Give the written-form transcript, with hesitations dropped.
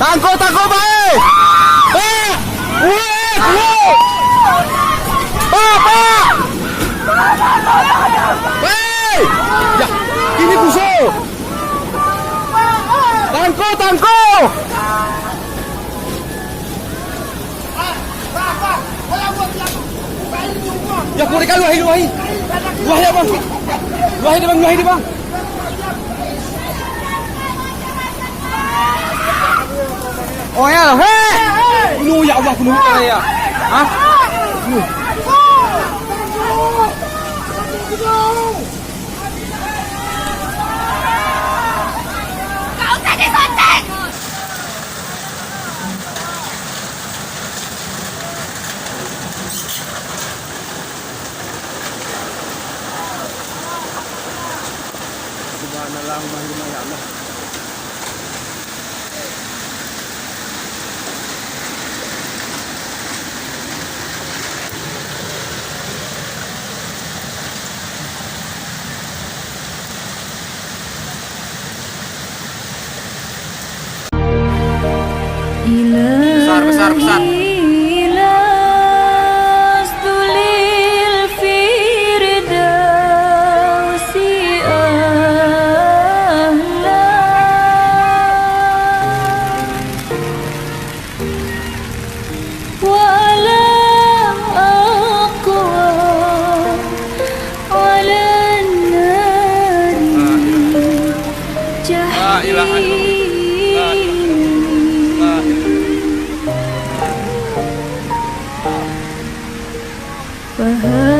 Tangkap baik. Pak! Pak! Hei! Ya, ini busuk. Tangkap. Ya, boleh kalau wahai. Wahai bang. Wahai bang. Oh ya, hei! Ya Allah, penuh saya. Hah? Kau usah disuntik! Subhanallah, ya Allah. Besar. La